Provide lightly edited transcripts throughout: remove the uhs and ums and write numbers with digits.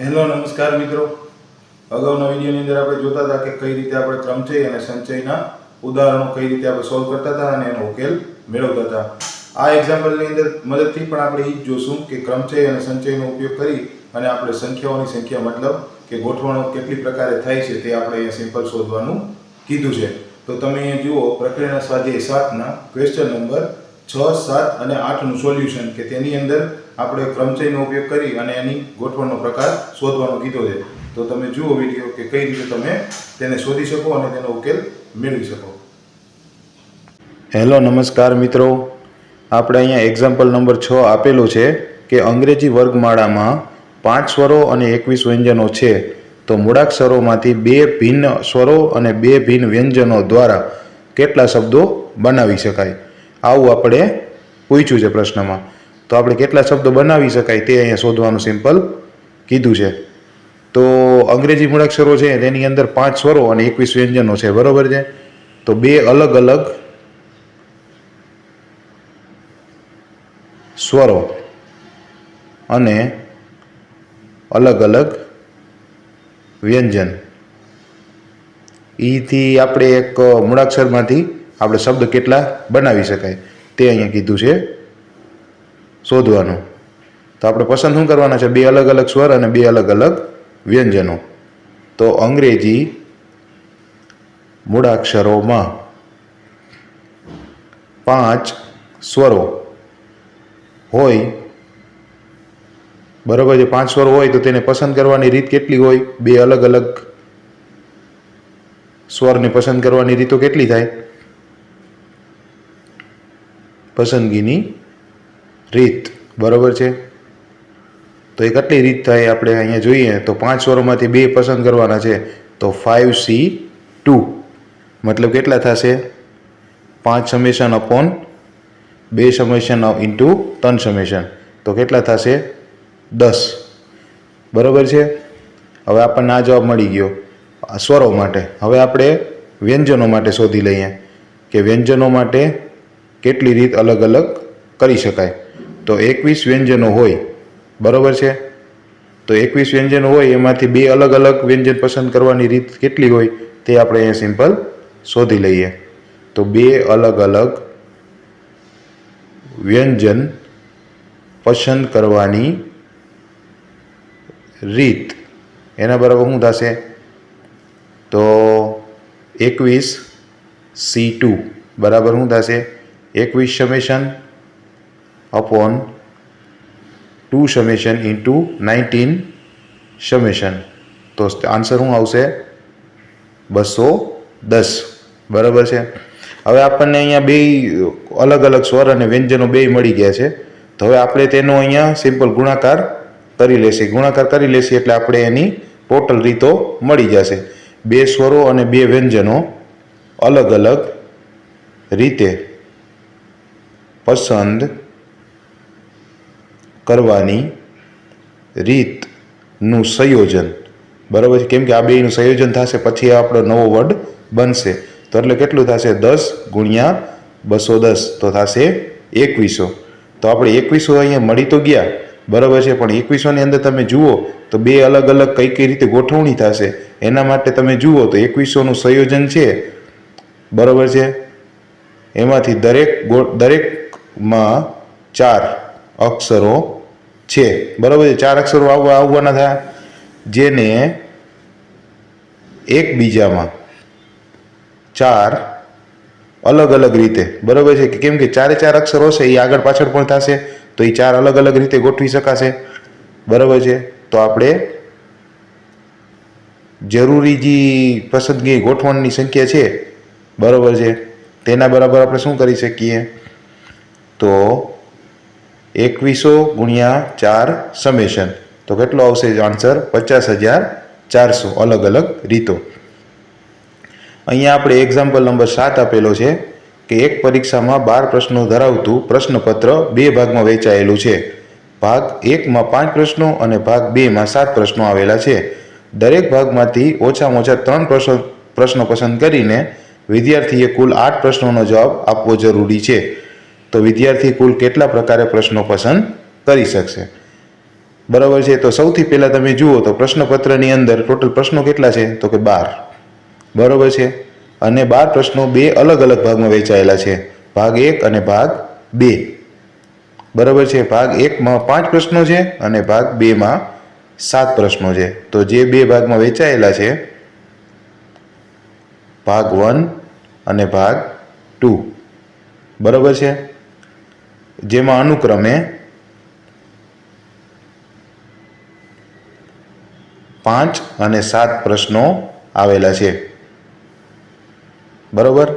Hello નમસ્કાર મિત્રો, અગાઉના વિડીયોની અંદર આપણે જોતા હતા કે કઈ રીતે આપણે ક્રમચય અને સંચયના ઉદાહરણો કઈ રીતે આપણે સોલ્વ કરતા હતા અને એનો ઉકેલ મેળવતા હતા. આ એક્ઝામ્પલની અંદર મદદથી પણ આપણે એ જ જોશું કે ક્રમચય અને સંચયનો ઉપયોગ કરી અને આપણે સંખ્યાઓની સંખ્યા મતલબ કે ગોઠવણો કેટલી પ્રકારે થાય છે તે આપણે અહીંયા સિમ્પલ શોધવાનું કીધું છે. તો તમે અહીંયા જુઓ પ્રક્રિયાના સ્વાધ્યાય 7ના ક્વેશ્ચન નંબર 6, 7 અને 8નું સોલ્યુશન કે તેની અંદર આપણે ક્રમચયનો ઉપયોગ કરી અને એની ગોઠવણનો પ્રકાર શોધવાનો કીધો છે. તો તમે જુઓ વિડીયો કે કઈ રીતે તમે તેને શોધી શકો અને તેનો ઉકેલ મેળવી શકો. હેલો નમસ્કાર મિત્રો, આપણે અહીંયા એક્ઝામ્પલ નંબર 6 આપેલું છે કે અંગ્રેજી વર્ગમાળામાં 5 સ્વરો અને 21 વ્યંજનો છે, તો મૂળાક્ષરોમાંથી 2 ભિન્ન સ્વરો અને 2 ભિન્ન વ્યંજનો દ્વારા કેટલા શબ્દો બનાવી શકાય, આવું આપણે પૂછ્યું છે પ્રશ્નમાં. તો આપણે કેટલા શબ્દો બનાવી શકાય તે અહીંયા શોધવાનું સિમ્પલ કીધું છે. તો અંગ્રેજી મૂળાક્ષરો છે તેની અંદર 5 સ્વરો અને 21 વ્યંજનો છે, બરાબર છે. તો 2 અલગ અલગ સ્વરો અને અલગ અલગ વ્યંજન, એથી આપણે એક મૂળાક્ષરમાંથી આપણે શબ્દ કેટલા બનાવી શકાય તે અહીંયા કીધું છે શોધવાનું. તો આપણે પસંદ શું કરવાના છે? 2 અલગ અલગ સ્વર અને 2 અલગ અલગ વ્યંજનો. તો અંગ્રેજી મૂળાક્ષરોમાં 5 સ્વરો હોય, બરાબર છે. 5 સ્વરો હોય તો તેને પસંદ કરવાની રીત કેટલી હોય? 2 અલગ અલગ સ્વરને પસંદ કરવાની રીતો કેટલી થાય? પસંદગીની રીત, બરાબર છે. તો એ કેટલી રીત થાય આપણે અહીંયા જોઈએ તો 5 સ્વરોમાંથી 2 પસંદ કરવાના છે, તો 5C2 મતલબ કેટલા થશે? 5 summation upon 2 summation into 3 summation, તો કેટલા થશે? 10, બરાબર છે. હવે આપણને આ જવાબ મળી ગયો સ્વરો માટે. હવે આપણે વ્યંજનો માટે શોધી લઈએ કે વ્યંજનો માટે કેટલી રીત અલગ અલગ કરી શકાય. તો 21 વ્યંજનો હોય, બરાબર છે. તો 21 વ્યંજનો હોય એમાંથી 2 અલગ અલગ વ્યંજન પસંદ કરવાની રીત કેટલી હોય તે આપણે અહીંયા સિમ્પલ શોધી લઈએ. તો 2 અલગ અલગ વ્યંજન પસંદ કરવાની રીત એના બરાબર શું થશે? તો 21C2 બરાબર શું થશે? 21 summation upon 2 summation into 19 summation, તો આન્સર શું આવશે? 210, બરાબર છે. હવે આપણને અહીંયા 2 અલગ અલગ સ્વર અને વ્યંજનો 2 મળી ગયા છે. તો હવે આપણે તેનો અહીંયા સિમ્પલ ગુણાકાર કરી લેશે. ગુણાકાર કરી લેશે એટલે આપણે એની ટોટલ રીતો મળી જશે. 2 સ્વરો અને 2 વ્યંજનો અલગ અલગ રીતે પસંદ કરવાની રીતનું સંયોજન, બરાબર છે. કેમ કે આ બેયનું સંયોજન થશે પછી આપણો નવો વર્ડ બનશે. તો એટલે કેટલું થશે? 10 ગુણ્યા 210, તો થશે 2100. તો આપણે 2100 અહીંયા મળી તો ગયા, બરાબર છે. પણ 2100ની અંદર તમે જુઓ તો 2 અલગ અલગ કઈ કઈ રીતે ગોઠવણી થશે એના માટે તમે જુઓ તો 2100નું સંયોજન છે, બરાબર છે. એમાંથી દરેકમાં 4 અક્ષરો છે, બરાબર છે. 4 અક્ષરો આવવાના થયા જેને એકબીજામાં 4 અલગ અલગ રીતે, બરાબર છે. કેમ કે 4 અક્ષરો હશે એ આગળ પાછળ પણ થશે, તો એ 4 અલગ અલગ રીતે ગોઠવી શકાશે, બરાબર છે. તો આપણે જરૂરી જે પસંદગી ગોઠવણની સંખ્યા છે, બરાબર છે, તેના બરાબર આપણે શું કરી શકીએ? તો 2100 ગુણ્યા 4 સમેશન, તો કેટલો આવશે આન્સર? 50,400 અલગ અલગ રીતો. અહીંયા આપણે એક્ઝામ્પલ નંબર 7 આપેલો છે કે એક પરીક્ષામાં 12 પ્રશ્નો ધરાવતું પ્રશ્નપત્ર 2 ભાગમાં વહેંચાયેલું છે. ભાગ 1માં 5 પ્રશ્નો અને ભાગ 2માં 7 પ્રશ્નો આવેલા છે. દરેક ભાગમાંથી ઓછામાં ઓછા 3 પ્રશ્નો પસંદ કરીને વિદ્યાર્થીએ કુલ 8 પ્રશ્નોનો જવાબ આપવો જરૂરી છે. તો વિદ્યાર્થી કુલ કેટલા પ્રકારે પ્રશ્નો પસંદ કરી શકશે? બરાબર છે। તો સૌથી પહેલાં તમે જુઓ તો પ્રશ્નપત્રની અંદર ટોટલ પ્રશ્નો કેટલા છે તો કે 12, બરાબર છે। અને 12 પ્રશ્નો બે અલગ અલગ ભાગમાં વહેંચાયેલા છે, ભાગ 1 અને ભાગ 2, બરાબર છે। ભાગ 1માં 5 પ્રશ્નો છે અને ભાગ 2માં 7 પ્રશ્નો છે। તો જે બે ભાગમાં વહેંચાયેલા છે, ભાગ 1 અને ભાગ 2, બરાબર છે, જેમાં અનુક્રમે 5 અને 7 પ્રશ્નો આવેલા છે, બરાબર।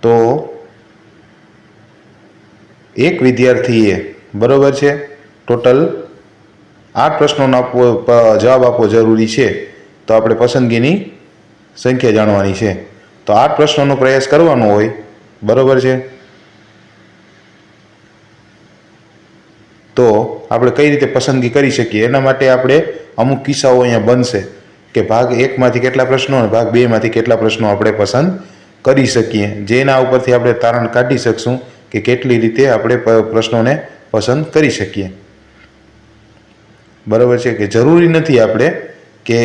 તો એક વિદ્યાર્થીએ, બરાબર છે, ટોટલ 8 પ્રશ્નોનો જવાબ આપવો જરૂરી છે। તો આપણે પસંદગીની સંખ્યા જાણવાની છે। તો 8 પ્રશ્નોનો પ્રયાસ કરવાનો હોય, બરાબર છે। તો આપણે કઈ રીતે પસંદગી કરી શકીએ એના માટે આપણે અમુક કિસ્સાઓ અહીંયા બનશે કે ભાગ 1માંથી કેટલા પ્રશ્નો અને ભાગ 2માંથી કેટલા પ્રશ્નો આપણે પસંદ કરી શકીએ, જેના ઉપરથી આપણે તારણ કાઢી શકશું કે કેટલી રીતે આપણે પ્રશ્નોને પસંદ કરી શકીએ, બરાબર છે। કે જરૂરી નથી આપણે કે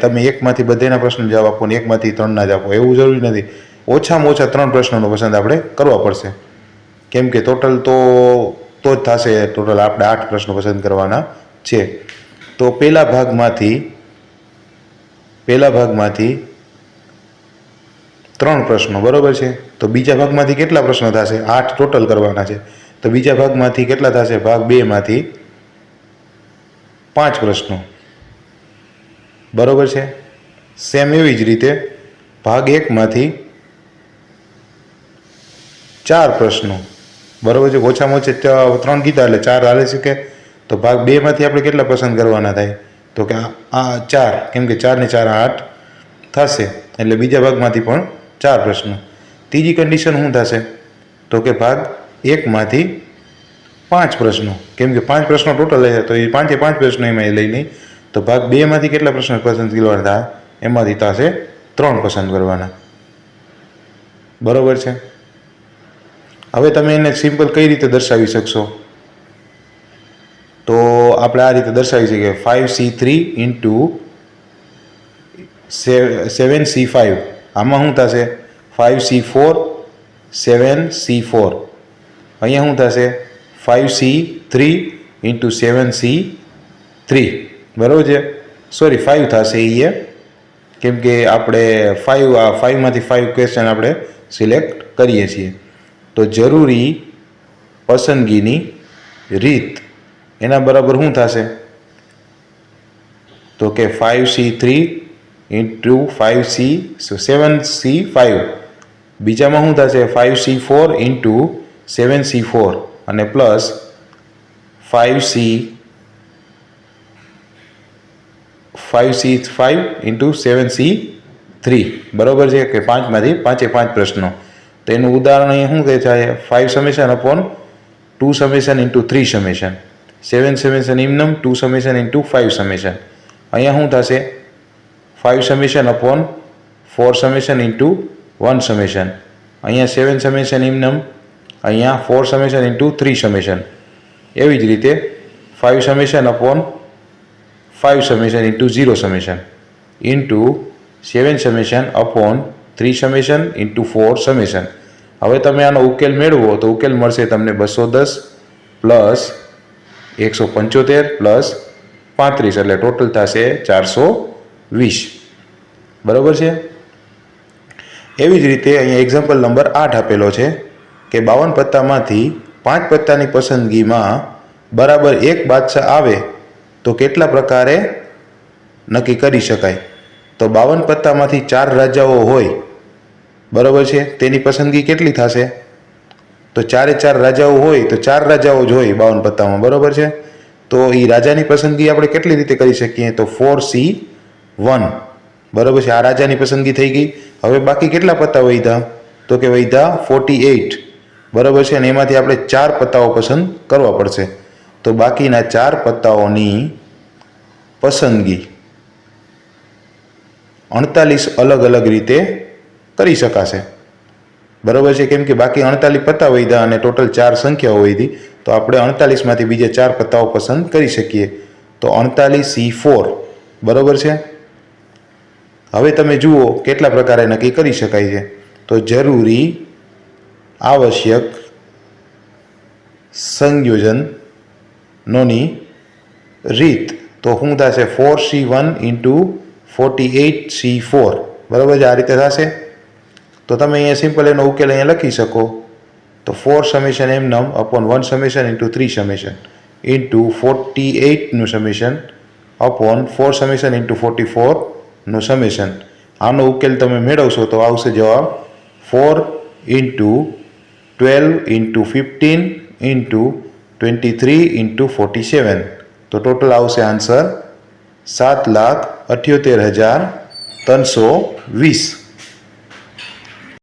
તમે 1માંથી બધાના પ્રશ્નો જવાબ આપો ને 1માંથી 3ના જ આપો, એવું જરૂરી નથી। ઓછામાં ઓછા 3 પ્રશ્નોનો પસંદ આપણે કરવા પડશે, કેમ કે ટોટલ તો જ થશે, ટોટલ આપણે 8 પ્રશ્નો પસંદ કરવાના છે। તો પહેલા ભાગમાંથી 3 પ્રશ્નો, બરાબર છે। તો બીજા ભાગમાંથી કેટલા પ્રશ્નો થશે? 8 ટોટલ કરવાના છે। તો બીજા ભાગમાંથી કેટલા થશે? ભાગ 2માંથી 5 પ્રશ્નો, બરાબર છે। સેમ એવી જ રીતે ભાગ 1માંથી 4 પ્રશ્નો, બરાબર છે। ઓછામાં ઓછા 3 કીધા એટલે 4 હાલે શકે। તો ભાગ 2માંથી આપણે કેટલા પસંદ કરવાના થાય તો કે આ 4, કેમ કે 4 ને 4 8 થશે, એટલે બીજા ભાગમાંથી પણ 4 પ્રશ્નો। ત્રીજી કન્ડિશન શું થશે તો કે ભાગ 1માંથી 5 પ્રશ્નો, કેમ કે 5 પ્રશ્નો ટોટલ હશે તો એ 5 પ્રશ્નો એમાં લઈ લઈ। તો ભાગ 2માંથી કેટલા પ્રશ્નો પસંદ કરવાના થાય? એમાંથી થશે 3 પસંદ કરવાના, બરાબર છે। હવે તમે એને સિમ્પલ કઈ રીતે દર્શાવી શકશો? તો આપણે આ રીતે દર્શાવી શકીએ 5C3 ઇન્ટુ 7C5, આમાં શું થશે? 5C4 7C4, અહીંયા શું થશે? 5C3 ઇન્ટુ 7C3, બરાબર છે। સોરી 5 થશે એ, કેમ કે આપણે 5માંથી 5 ક્વેશ્ચન આપણે સિલેક્ટ કરીએ છીએ। તો જરૂરી પસંદગીની રીત એના બરાબર શું થશે તો કે 5C3 ઇન્ટુ 7C5, બીજામાં શું થશે? 5C4 ઇન્ટુ 7C4 અને પ્લસ 5C5 ઇન્ટુ 7C3, બરાબર છે કે 5માંથી 5 પ્રશ્નો। તો એનું ઉદાહરણ અહીંયા શું કહે છે? 5 summation upon 2 summation into 3 summation, 7 summation ઇમનમ 2 સમેશન ઇન્ટુ 5 સમેશન, અહીંયા શું થશે? 5 summation upon 4 summation into 1 summation, અહીંયા 7 સમેશન ઇમનમ, અહીંયા 4 સમેશન ઇન્ટુ 3 સમેશન, એવી જ રીતે 5 summation upon 5 summation into 0 summation into 7 summation upon 3 summation into 4 summation. હવે તમે આનો ઉકેલ મેળવો તો ઉકેલ મળશે તમને 210 પ્લસ 175 પ્લસ 35, એટલે ટોટલ થશે 420, બરાબર છે। એવી જ રીતે અહીંયા એક્ઝામ્પલ નંબર 8 આપેલો છે કે 52 પત્તામાંથી 5 પત્તાની પસંદગીમાં બરાબર 1 બાદશાહ આવે તો કેટલા પ્રકારે નક્કી કરી શકાય? તો 52 પત્તામાંથી 4 રાજાઓ હોય, બરાબર છે, તેની પસંદગી કેટલી થશે? તો 4 રાજાઓ હોય તો 4 રાજાઓ જ હોય 52 પત્તામાં, બરાબર છે। તો એ રાજાની પસંદગી આપણે કેટલી રીતે કરી શકીએ? તો 4C1, બરાબર છે, આ રાજાની પસંદગી થઈ ગઈ। હવે બાકી કેટલા પત્તા વધ્યા તો કે વધ્યા 48, બરાબર છે, અને એમાંથી આપણે 4 પત્તાઓ પસંદ કરવા પડશે। તો બાકીના 4 પત્તાઓની પસંદગી 48 અલગ અલગ રીતે કરી શકાશે, બરાબર છે, કેમ કે બાકી 48 પત્તા વધ્યા અને ટોટલ 4 સંખ્યાઓ વધી, તો આપણે 48માંથી બીજે 4 પત્તાઓ પસંદ કરી શકીએ. તો 48C4 બરાબર છે. હવે તમે જુઓ કેટલા પ્રકારે નક્કી કરી શકાય છે. તો જરૂરી આવશ્યક સંયોજનોની રીત તો શું થશે 4C1 ઇન્ટુ 48C4 બરાબર છે. આ રીતે થશે. તો તમે અહીંયા સિમ્પલ એનો ઉકેલ અહીંયા લખી શકો. તો 4 સમેશન એમ નમ upon 1 summation into 3 summation into 48નું સમેશન અપોન 4 સમેશન ઇન્ટુ 44નું સમેશન. આનો ઉકેલ તમે મેળવશો તો આવશે જવાબ 4 ઇન્ટુ 12 ઇન્ટુ 15 ઇન્ટુ 23 ઇન્ટુ 47. તો ટોટલ આવશે આન્સર 7,78,320.